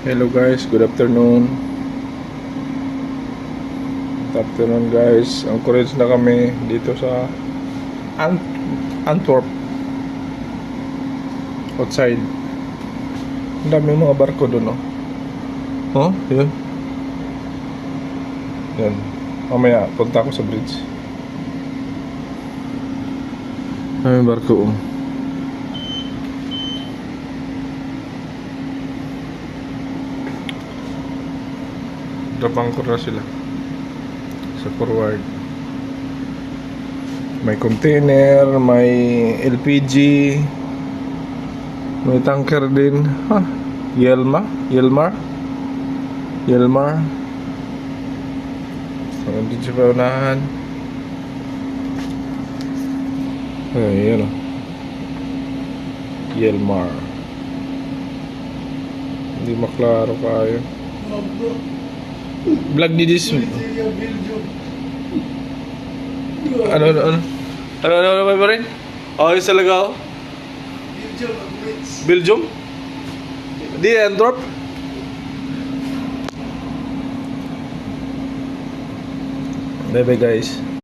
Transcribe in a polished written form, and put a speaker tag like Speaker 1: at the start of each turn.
Speaker 1: Hello guys, good afternoon. Good afternoon guys. Anchorage na kami dito sa Antwerp. Outside. Ang dami mga barko doon, oh. Oh, yun. Yan. Mamaya, punta ako sa bridge. May barko, oh. Drapangkor na sila sa forward. May container, may LPG, may tanker din. Ha? Yelmar. Nandun siya pa unahan. Ay, yan o. Yelmar. Hindi maklaro kayo. Vlog ni this. Ano ba rin? Ayos talaga ako. Belgium? Di Antwerp? Bye bye guys.